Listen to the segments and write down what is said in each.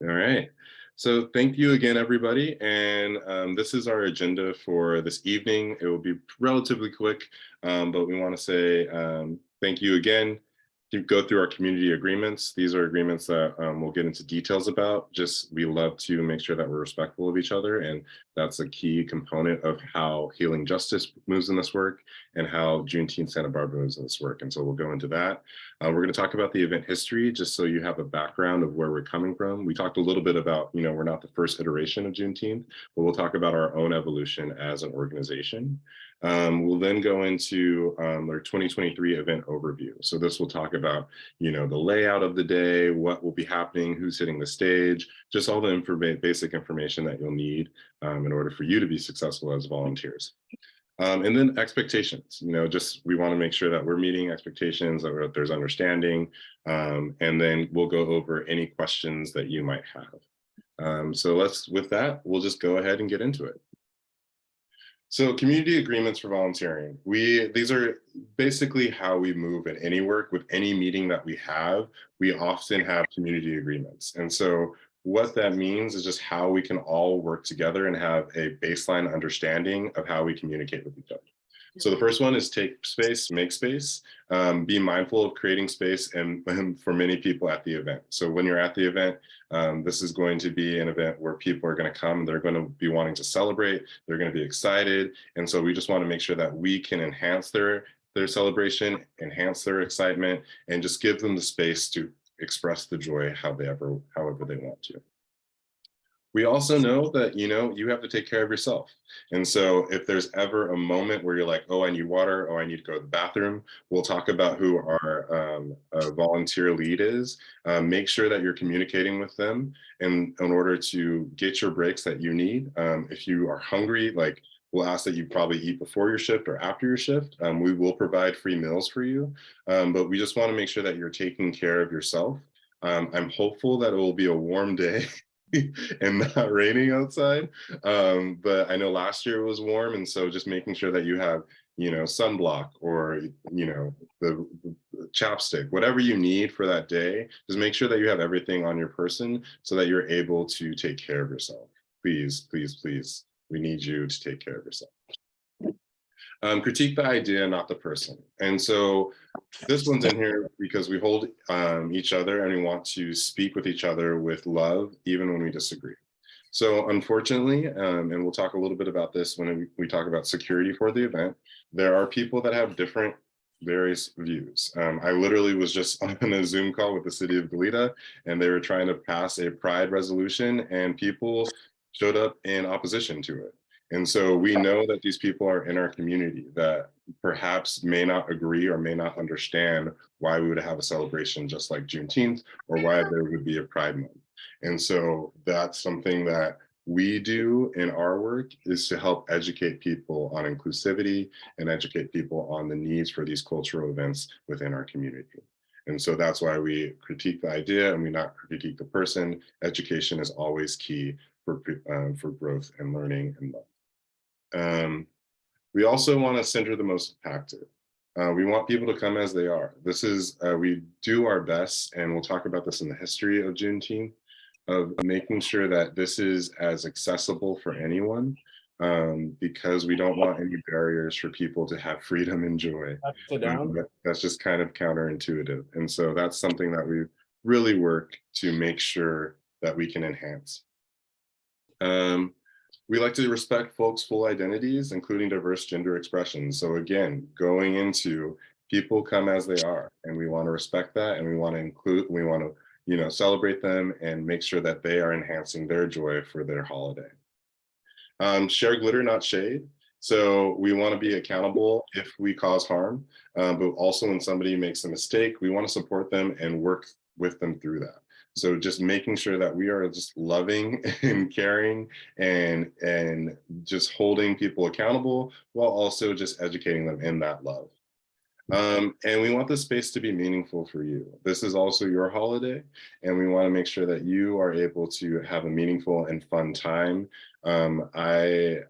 All right. So thank you again, everybody. And this is our agenda for this evening. It will be relatively quick, but we want to say thank you again. To go through our community agreements. These are agreements that we'll get into details about. Just we love to make sure that we're respectful of each other, and that's a key component of how healing justice moves in this work and how Juneteenth Santa Barbara moves in this work. And so we'll go into that. We're going to talk about the event history, just so you have a background of where we're coming from. We talked a little bit about, we're not the first iteration of Juneteenth, but we'll talk about our own evolution as an organization. We'll then go into our 2023 event overview. So this will talk about, the layout of the day, what will be happening, who's hitting the stage, just all the basic information that you'll need in order for you to be successful as volunteers. And then expectations, just we want to make sure that we're meeting expectations, that there's understanding, and then we'll go over any questions that you might have. So with that, we'll just go ahead and get into it. So community agreements for volunteering. These are basically how we move in any work. With any meeting that we have, we often have community agreements. And so what that means is just how we can all work together and have a baseline understanding of how we communicate with each other. So the first one is take space, make space, be mindful of creating space and for many people at the event. So when you're at the event, this is going to be an event where people are going to come, they're going to be wanting to celebrate, they're going to be excited. And so we just want to make sure that we can enhance their celebration, enhance their excitement, and just give them the space to express the joy however they want to. We also know that, you have to take care of yourself. And so if there's ever a moment where you're like, oh, I need water, oh, I need to go to the bathroom, we'll talk about who our volunteer lead is. Make sure that you're communicating with them in order to get your breaks that you need. If you are hungry, we'll ask that you probably eat before your shift or after your shift. We will provide free meals for you, but we just want to make sure that you're taking care of yourself. I'm hopeful that it will be a warm day and not raining outside. But I know last year it was warm. And so just making sure that you have, sunblock or, the chapstick, whatever you need for that day, just make sure that you have everything on your person so that you're able to take care of yourself. Please, please, please. We need you to take care of yourself. Critique the idea, not the person. And so this one's in here because we hold each other and we want to speak with each other with love, even when we disagree. So unfortunately, and we'll talk a little bit about this when we talk about security for the event, there are people that have different various views. I literally was just on a Zoom call with the city of Goleta, and they were trying to pass a pride resolution and people showed up in opposition to it. And so we know that these people are in our community that perhaps may not agree or may not understand why we would have a celebration just like Juneteenth or why there would be a Pride Month. And so that's something that we do in our work, is to help educate people on inclusivity and educate people on the needs for these cultural events within our community. And so that's why we critique the idea and we not critique the person. Education is always key for growth and learning and love. We also want to center the most impacted. We want people to come as they are. This is, we do our best, and we'll talk about this in the history of Juneteenth, of making sure that this is as accessible for anyone, because we don't want any barriers for people to have freedom and joy. That's just kind of counterintuitive. And so that's something that we really work to make sure that we can enhance. We like to respect folks' full identities, including diverse gender expressions. So again, going into people come as they are, and we want to respect that, and we want to include, we want to, celebrate them and make sure that they are enhancing their joy for their holiday. Share glitter, not shade. So we want to be accountable if we cause harm, but also when somebody makes a mistake, we want to support them and work with them through that. So just making sure that we are just loving and caring and just holding people accountable while also just educating them in that love. And we want the space to be meaningful for you. This is also your holiday, and we want to make sure that you are able to have a meaningful and fun time I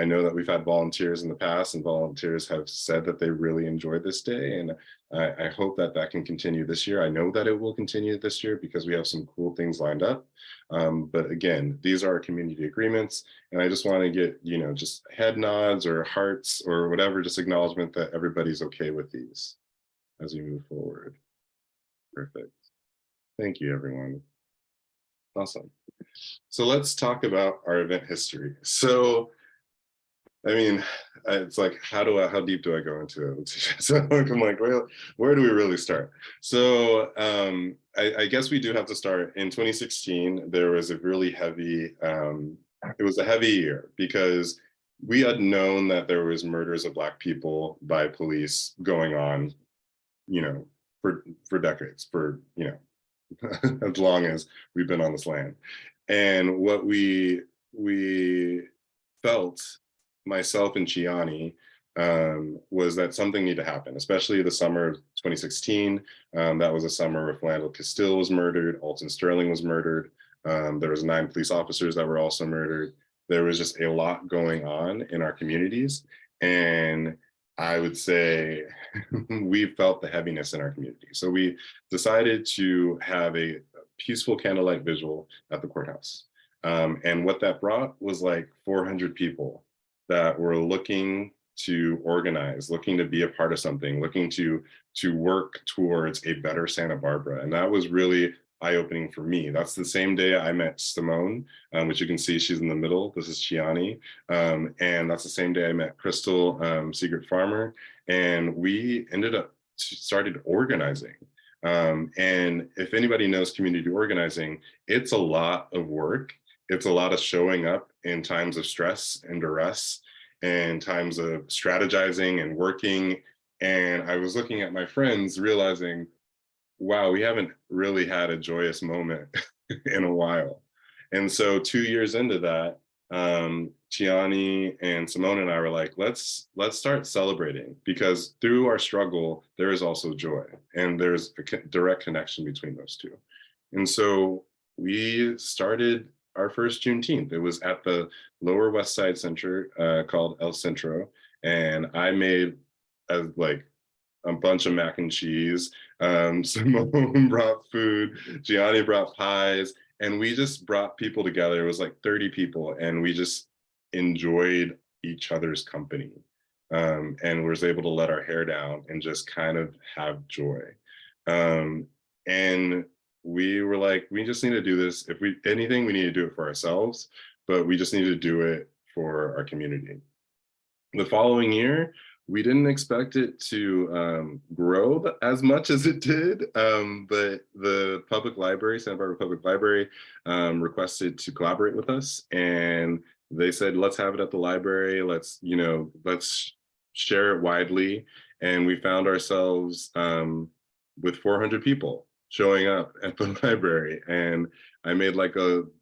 know that we've had volunteers in the past, and volunteers have said that they really enjoyed this day, and I hope that that can continue this year. I know that it will continue this year because we have some cool things lined up. But again, these are our community agreements, and I just want to get, just head nods or hearts or whatever, just acknowledgement that everybody's okay with these as we move forward. Perfect. Thank you, everyone. Awesome. So let's talk about our event history. So, I mean, it's like, how deep do I go into it? So I'm like, well, where do we really start? So I guess we do have to start in 2016. There was a really heavy, it was a heavy year because we had known that there was murders of Black people by police going on, for decades, as long as we've been on this land. And what we felt, myself and Chiani, was that something needed to happen, especially the summer of 2016. That was a summer where Philando Castile was murdered, Alton Sterling was murdered. There was 9 police officers that were also murdered. There was just a lot going on in our communities. And I would say we felt the heaviness in our community. So we decided to have a peaceful candlelight vigil at the courthouse. And what that brought was like 400 people that were looking to organize, looking to be a part of something, looking to work towards a better Santa Barbara. And that was really eye-opening for me. That's the same day I met Simone, which you can see she's in the middle. This is Chiani. And that's the same day I met Crystal Secret Farmer. And we started organizing. And if anybody knows community organizing, it's a lot of work. It's a lot of showing up in times of stress and duress and times of strategizing and working. And I was looking at my friends realizing, wow, we haven't really had a joyous moment in a while. And so 2 years into that, Chiani and Simone and I were like, let's start celebrating, because through our struggle, there is also joy, and there's a direct connection between those two. And so we started our first Juneteenth. It was at the Lower West Side Center called El Centro, and I made a bunch of mac and cheese. Simone brought food, Gianni brought pies, and we just brought people together. It was like 30 people, and we just enjoyed each other's company, and was able to let our hair down and just kind of have joy. And we were like, we just need to do this. If anything, we need to do it for ourselves, but we just need to do it for our community. The following year, we didn't expect it to grow as much as it did, but the public library, Santa Barbara Public Library, requested to collaborate with us, and they said, let's have it at the library. Let's share it widely. And we found ourselves with 400 people showing up at the library, and I made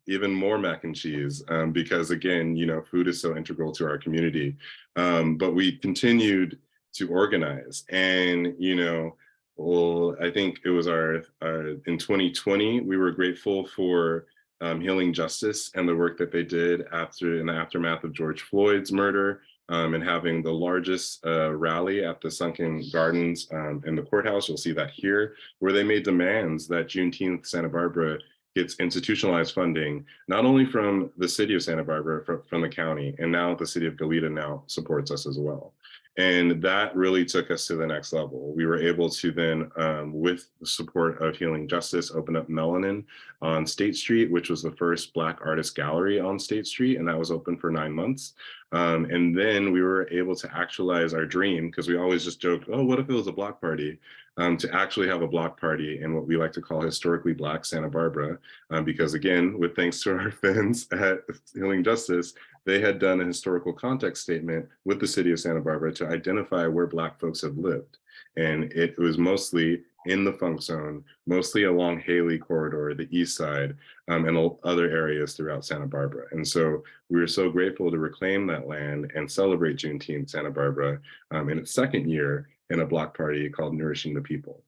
even more mac and cheese because, again, food is so integral to our community. But we continued to organize, and I think it was in 2020 we were grateful for Healing Justice and the work that they did in the aftermath of George Floyd's murder, and having the largest rally at the Sunken Gardens in the courthouse. You'll see that here, where they made demands that Juneteenth Santa Barbara gets institutionalized funding, not only from the city of Santa Barbara, from the county, and now the city of Goleta now supports us as well. And that really took us to the next level. We were able to then, with the support of Healing Justice, open up Melanin on State Street, which was the first Black artist gallery on State Street, and that was open for 9 months. And then we were able to actualize our dream, because we always just joked, oh, what if it was a block party? To actually have a block party in what we like to call historically Black Santa Barbara, because again, with thanks to our friends at Healing Justice, they had done a historical context statement with the city of Santa Barbara to identify where Black folks have lived. And it was mostly in the Funk Zone, mostly along Haley Corridor, the east side, and other areas throughout Santa Barbara. And so we were so grateful to reclaim that land and celebrate Juneteenth Santa Barbara in its second year in a block party called Nourishing the People.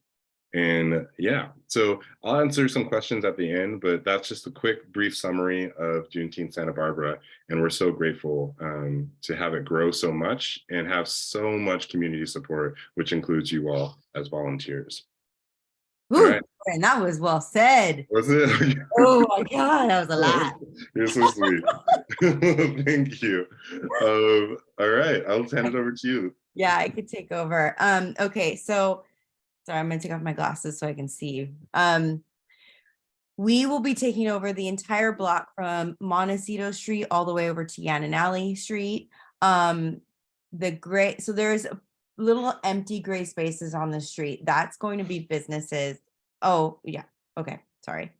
And yeah, so I'll answer some questions at the end, but that's just a quick, brief summary of Juneteenth Santa Barbara. And we're so grateful to have it grow so much and have so much community support, which includes you all as volunteers. All Ooh, right. and that was well said. Was it? Oh my God, that was a lot. You're so sweet. Thank you. All right, I'll hand it over to you. Yeah, I could take over. Okay, so sorry, I'm gonna take off my glasses so I can see you. We will be taking over the entire block from Montecito Street all the way over to Yananali Street. So there's a little empty gray spaces on the street. That's going to be businesses. Oh, yeah. Okay, sorry.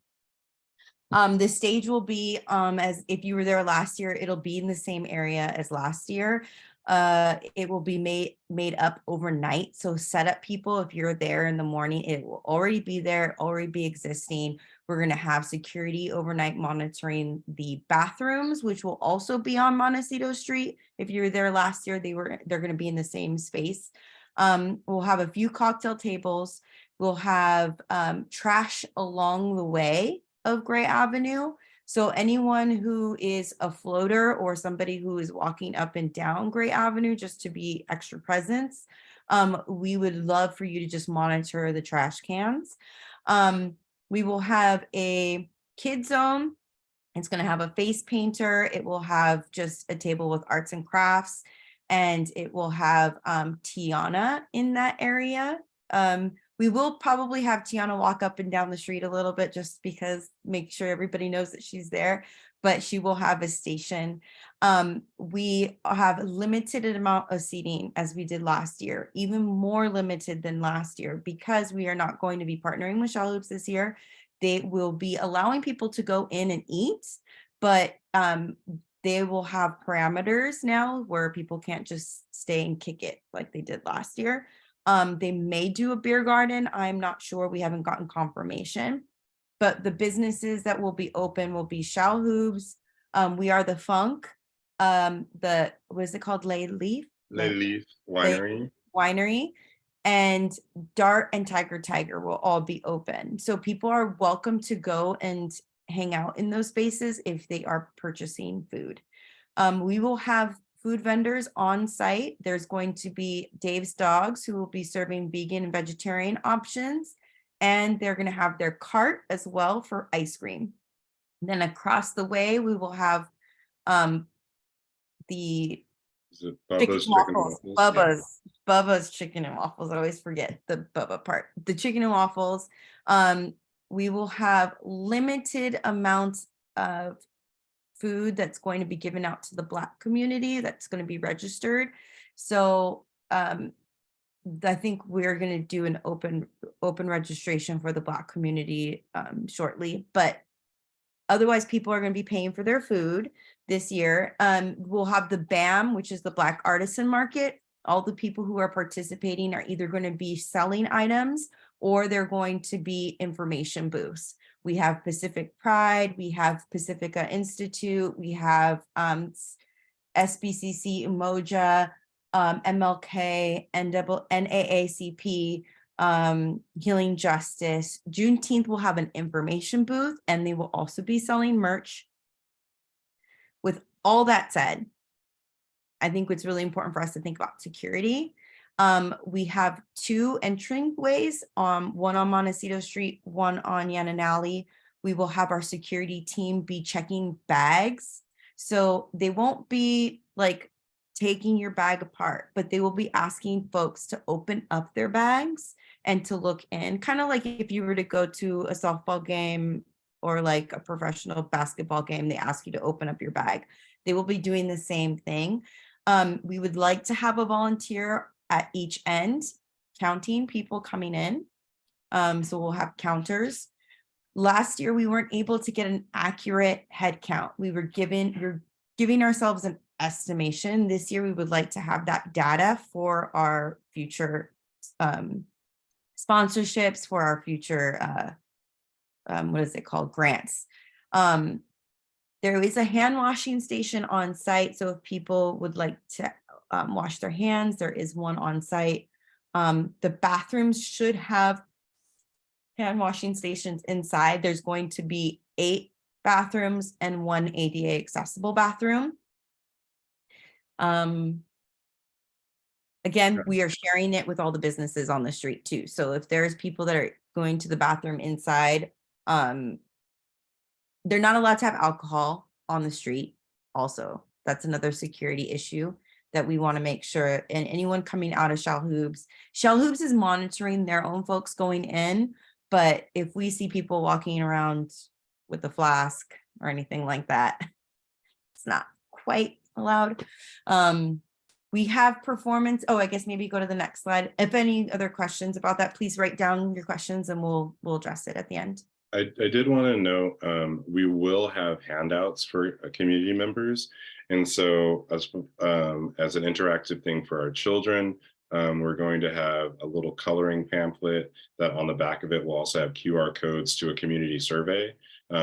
The stage will be as if you were there last year, it'll be in the same area as last year. It will be made up overnight. So set up people, if you're there in the morning, it will already be there, already be existing. We're going to have security overnight monitoring the bathrooms, which will also be on Montecito Street. If you were there last year, they're going to be in the same space. We'll have a few cocktail tables. We'll have trash along the way of Gray Avenue. So anyone who is a floater or somebody who is walking up and down Gray Avenue just to be extra presence, we would love for you to just monitor the trash cans. We will have a kid zone. It's going to have a face painter. It will have just a table with arts and crafts, and it will have Tiana in that area. We will probably have Tiana walk up and down the street a little bit just because make sure everybody knows that she's there, but she will have a station. We have a limited amount of seating as we did last year, even more limited than last year because we are not going to be partnering with Shaw Hoops this year. They will be allowing people to go in and eat, but they will have parameters now where people can't just stay and kick it like they did last year. They may do a beer garden. I'm not sure. We haven't gotten confirmation. But the businesses that will be open will be Shao Hoops. We are the Funk. What is it called? Lay Leaf? Lay Leaf Winery. Winery. And Dart and Tiger will all be open. So people are welcome to go and hang out in those spaces if they are purchasing food. We will have food vendors on site. There's going to be Dave's Dogs, who will be serving vegan and vegetarian options. And they're going to have their cart as well for ice cream. And then across the way, we will have the Bubba's Chicken and Waffles? Bubba's Chicken and Waffles. I always forget the Bubba part. The chicken and waffles. We will have limited amounts of food that's going to be given out to the Black community that's going to be registered. So I think we're going to do an open registration for the Black community shortly, but otherwise people are going to be paying for their food this year. We'll have the BAM, which is the Black Artisan Market. All the people who are participating are either going to be selling items or they're going to be information booths. We have Pacific Pride, we have Pacifica Institute, we have SBCC, Umoja, MLK, NAACP, Healing Justice. Juneteenth will have an information booth and they will also be selling merch. With all that said, I think it's really important for us to think about security. We have two entryways, one on Montecito Street, one on Yananali. We will have our security team be checking bags. So they won't be like taking your bag apart, but they will be asking folks to open up their bags and to look in, kind of like if you were to go to a softball game or like a professional basketball game, they ask you to open up your bag. They will be doing the same thing. We would like to have a volunteer at each end counting people coming in. So we'll have counters. Last year, we weren't able to get an accurate head count. We're giving ourselves an estimation. This year, we would like to have that data for our future sponsorships, for our future, what is it called? Grants. There is a hand washing station on site. So if people would like to wash their hands, there is one on site. The bathrooms should have hand washing stations inside. There's going to be 8 bathrooms and 1 ADA accessible bathroom. Again, we are sharing it with all the businesses on the street too. So if there's people that are going to the bathroom inside, they're not allowed to have alcohol on the street. Also, that's another security issue that we want to make sure. And anyone coming out of Shell Hoops is monitoring their own folks going in. But if we see people walking around with a flask or anything like that, it's not quite allowed. We have performance. Oh, I guess maybe go to the next slide. If any other questions about that, please write down your questions and we'll address it at the end. I did want to note, we will have handouts for community members. And so as an interactive thing for our children, we're going to have a little coloring pamphlet that on the back of it will also have QR codes to a community survey.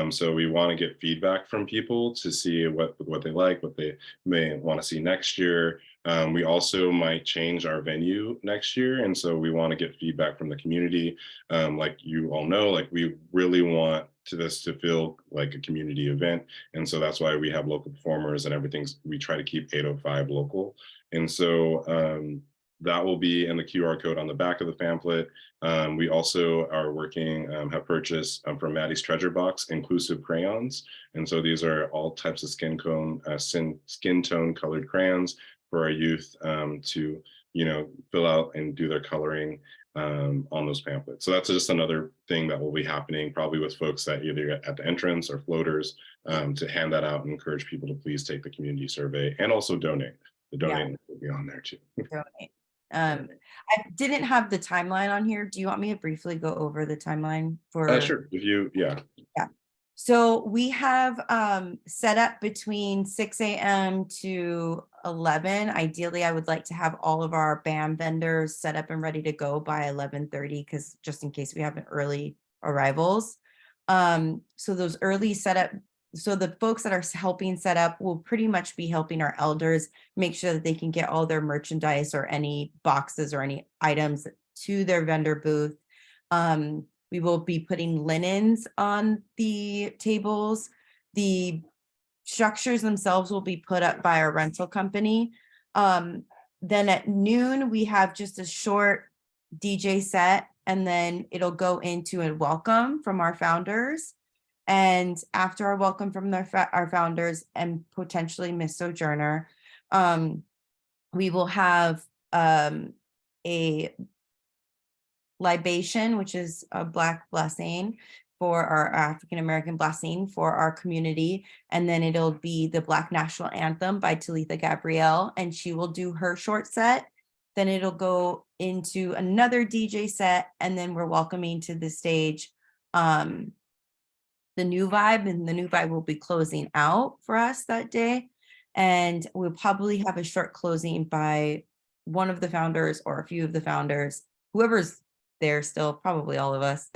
So we want to get feedback from people to see what they like, what they may want to see next year. We also might change our venue next year. And so we want to get feedback from the community. Like you all know, like we really want this to feel like a community event. And so that's why we have local performers and everything's, we try to keep 805 local. And so that will be in the QR code on the back of the pamphlet. We also are working, have purchased from Maddie's Treasure Box inclusive crayons. And so these are all types of skin tone colored crayons for our youth to, fill out and do their coloring on those pamphlets. So that's just another thing that will be happening probably with folks that either at the entrance or floaters to hand that out and encourage people to please take the community survey and also donate. The donate will be on there too. Donate. I didn't have the timeline on here. Do you want me to briefly go over the timeline for? Sure. If you, yeah. So we have set up between 6 a.m. to 11. Ideally, I would like to have all of our BAM vendors set up and ready to go by 11:30, because just in case we have an early arrivals. So those early setup, so the folks that are helping set up will pretty much be helping our elders make sure that they can get all their merchandise or any boxes or any items to their vendor booth. We will be putting linens on the tables. The structures themselves will be put up by our rental company. Then at noon, we have just a short DJ set, and then it'll go into a welcome from our founders. And after our welcome from our founders and potentially Miss Sojourner, we will have a libation, which is a Black blessing for our African-American blessing for our community. And then it'll be the Black National Anthem by Talitha Gabrielle, and she will do her short set. Then it'll go into another DJ set, and then we're welcoming to the stage the New Vibe, and the New Vibe will be closing out for us that day. And we'll probably have a short closing by one of the founders or a few of the founders, whoever's there still, probably all of us.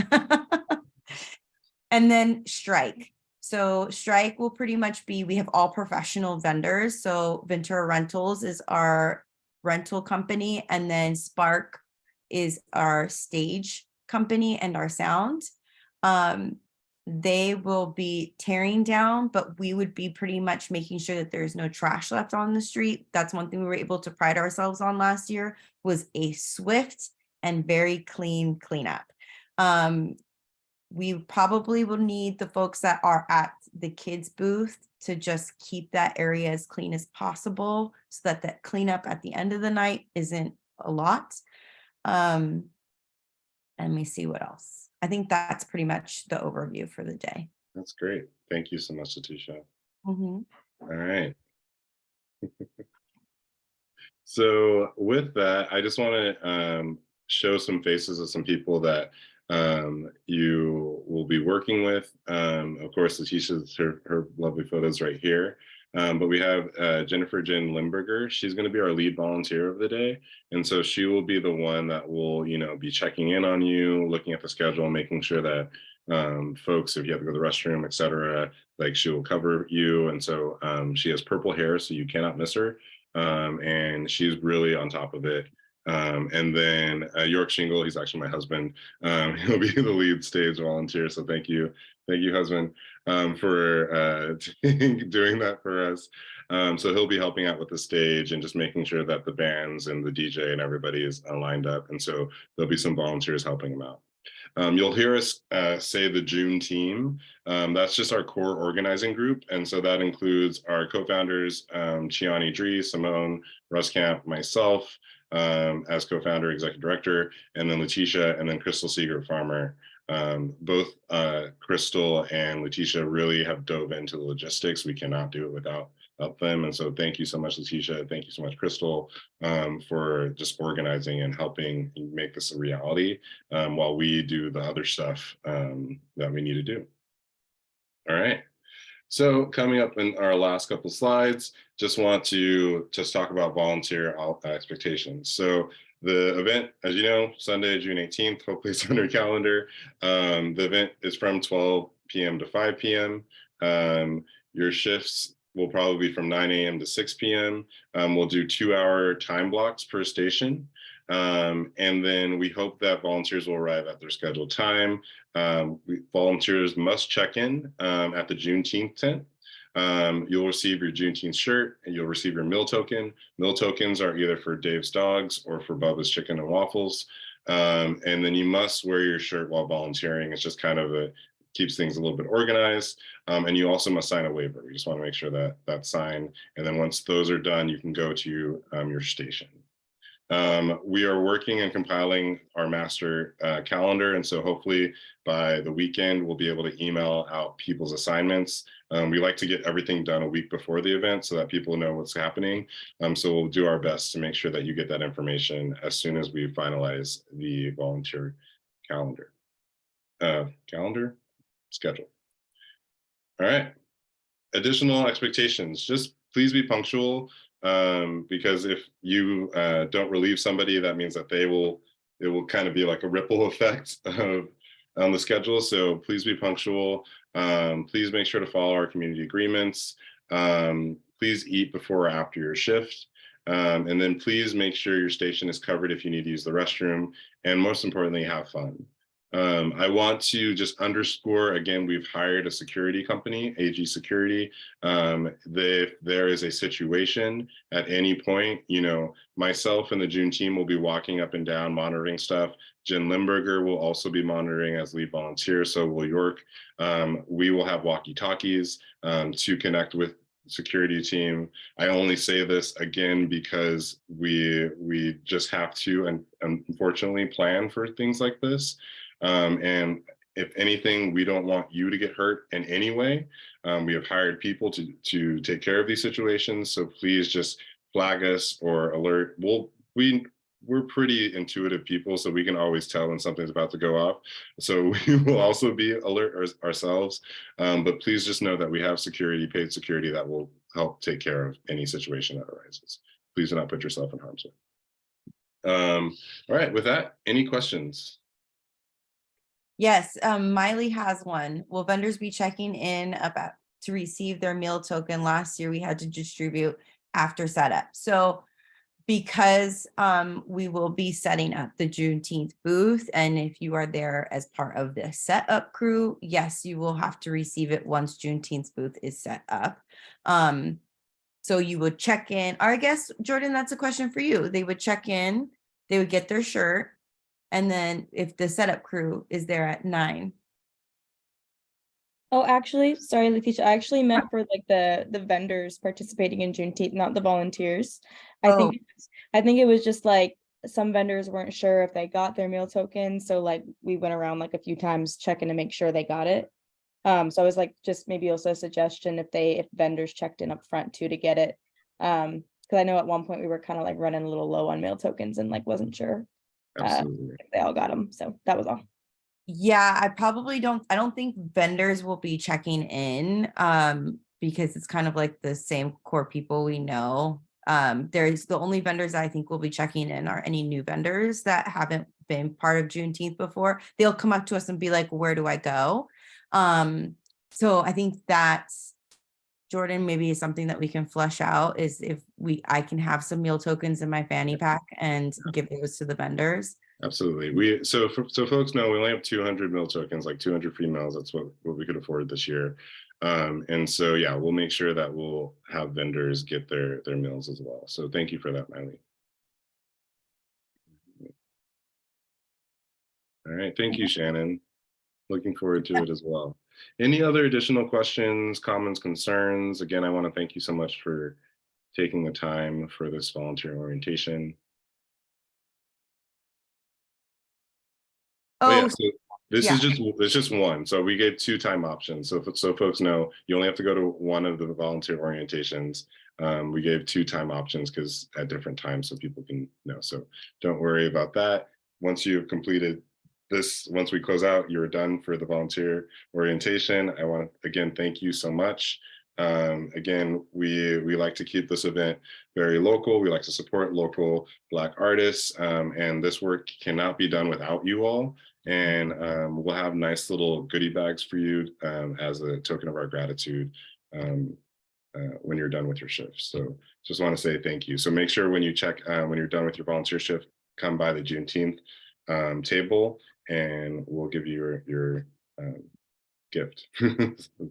And then Strike. So Strike will pretty much be, we have all professional vendors. So Ventura Rentals is our rental company, and then Spark is our stage company and our sound. They will be tearing down, but we would be pretty much making sure that there's no trash left on the street. That's one thing we were able to pride ourselves on last year, was a swift and very clean cleanup. We probably will need the folks that are at the kids booth to just keep that area as clean as possible, so that that cleanup at the end of the night isn't a lot. And let me see what else. I think that's pretty much the overview for the day. That's great. Thank you so much, Letitia. Mm-hmm. All right. So with that, I just want to show some faces of some people that you will be working with. Of course, Letitia's her lovely photos right here. But we have Jennifer Jen Limburger. She's going to be our lead volunteer of the day. And so she will be the one that will, be checking in on you, looking at the schedule, making sure that folks, if you have to go to the restroom, et cetera, like she will cover you. And so she has purple hair, so you cannot miss her. And she's really on top of it. And then York Shingle, he's actually my husband. He'll be the lead stage volunteer. So thank you, husband, for doing that for us. So he'll be helping out with the stage and just making sure that the bands and the DJ and everybody is lined up. And so there'll be some volunteers helping him out. You'll hear us say the June team. That's just our core organizing group. And so that includes our co-founders, Chiani Dree, Simone, Russ Camp, myself, as co-founder, executive director, and then Letitia, and then Crystal Seeger Farmer. Both Crystal and Letitia really have dove into the logistics. We cannot do it without them. And so thank you so much, Letitia. Thank you so much, Crystal, for just organizing and helping make this a reality while we do the other stuff that we need to do. All right. So coming up in our last couple slides, just want to just talk about volunteer expectations. So the event, as you know, Sunday, June 18th, hopefully it's on your calendar. The event is from 12 p.m. to 5 p.m. Your shifts will probably be from 9 a.m. to 6 p.m. We'll do 2-hour time blocks per station. And then we hope that volunteers will arrive at their scheduled time. Volunteers must check in at the Juneteenth tent. You'll receive your Juneteenth shirt and you'll receive your meal token. Meal tokens are either for Dave's Dogs or for Bubba's Chicken and Waffles. And then you must wear your shirt while volunteering. It's just kind of keeps things a little bit organized. And you also must sign a waiver. We just want to make sure that that's signed. And then once those are done, you can go to your station. We are working and compiling our master calendar. And so hopefully by the weekend, we'll be able to email out people's assignments. We like to get everything done a week before the event so that people know what's happening. So we'll do our best to make sure that you get that information as soon as we finalize the volunteer calendar. Schedule. All right. Additional expectations. Just please be punctual. Because if you don't relieve somebody, that means that it will kind of be like a ripple effect on the schedule. So please be punctual. Please make sure to follow our community agreements. Please eat before or after your shift. And then please make sure your station is covered if you need to use the restroom. And most importantly, have fun. I want to just underscore again, we've hired a security company, AG Security. If there is a situation at any point, myself and the June team will be walking up and down monitoring stuff. Jen Limburger will also be monitoring as lead volunteer. So will York. We will have walkie-talkies to connect with security team. I only say this again because we just have to and unfortunately plan for things like this. And if anything, we don't want you to get hurt in any way. We have hired people to take care of these situations. So please just flag us or alert. We're pretty intuitive people, so we can always tell when something's about to go off. So we will also be alert ourselves. But please just know that we have paid security that will help take care of any situation that arises. Please do not put yourself in harm's way. All right, with that, any questions? Yes, Miley has one. Will vendors be checking in about to receive their meal token? Last year we had to distribute after setup. So because we will be setting up the Juneteenth booth, and if you are there as part of the setup crew, yes, you will have to receive it once Juneteenth booth is set up. So you would check in, or I guess, Jordan, that's a question for you. They would check in, they would get their shirt, and then if the setup crew is there at 9. Oh, actually, sorry, Letitia, I actually meant for like the vendors participating in Juneteenth, not the volunteers. I think it was just like some vendors weren't sure if they got their meal token. So like we went around like a few times checking to make sure they got it. So I was like, just maybe also a suggestion if vendors checked in up front too to get it. Because I know at one point we were kind of like running a little low on meal tokens and like wasn't sure if they all got them. So that was all. Yeah, I don't think vendors will be checking in because it's kind of like the same core people we know. There's the only vendors I think will be checking in are any new vendors that haven't been part of Juneteenth before. They'll come up to us and be like, where do I go? So I think that's Jordan, maybe is something that we can flesh out is if I can have some meal tokens in my fanny pack and give those to the vendors. Absolutely. So folks know we only have 200 meal tokens, like 200 free meals. That's what we could afford this year. And so, yeah, we'll make sure that we'll have vendors get their meals as well. So thank you for that, Miley. All right. Thank you, Shannon. Looking forward to it as well. Any other additional questions, comments, concerns? Again, I want to thank you so much for taking the time for this volunteer orientation. Oh, yeah, so this is just one. So we gave 2 time options. So folks know you only have to go to one of the volunteer orientations. We gave 2 time options because at different times so people can know. So don't worry about that. Once you've completed this, once we close out, you're done for the volunteer orientation. I want to again thank you so much. Again, we like to keep this event very local. We like to support local Black artists, and this work cannot be done without you all. And we'll have nice little goodie bags for you as a token of our gratitude when you're done with your shift. So just want to say thank you. So make sure when you check, when you're done with your volunteer shift, come by the Juneteenth table and we'll give you your gift.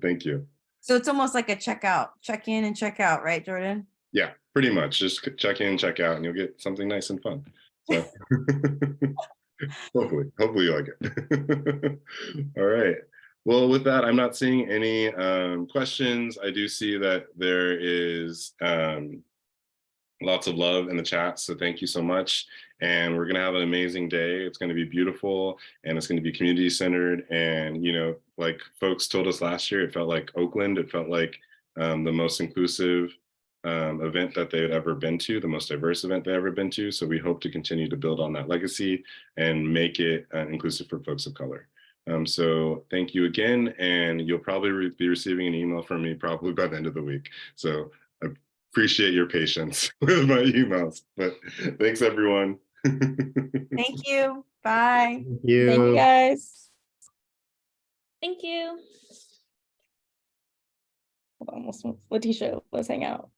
Thank you. So it's almost like a checkout, check in and check out, right, Jordan? Yeah, pretty much. Just check in, check out, and you'll get something nice and fun. So hopefully you like it. All right. Well, with that, I'm not seeing any questions. I do see that there is lots of love in the chat. So thank you so much. And we're going to have an amazing day. It's going to be beautiful and it's going to be community centered. And, you know, like folks told us last year, it felt like Oakland. It felt like the most inclusive event that they had ever been to, the most diverse event they've ever been to. So we hope to continue to build on that legacy and make it inclusive for folks of color. So thank you again. And you'll probably be receiving an email from me probably by the end of the week. So I appreciate your patience with my emails, but thanks everyone. Thank you. Bye. Thank you. Thank you guys. Thank you. Hold on, Letitia, let's hang out.